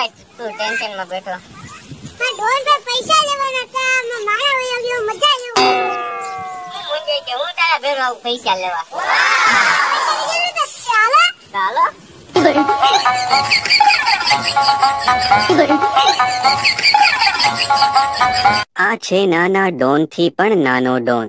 ભાઈ તું ટેન્શન માં બેઠો. હા ડોન ભાઈ પૈસા લેવાના હતા, મારા વયા ગયો, મજા આવ્યો. મુંજે કે હું તારા ભેરો આવું પૈસા લેવા. ચાલો આ છે નાના ડોન થી પણ નાનો ડોન.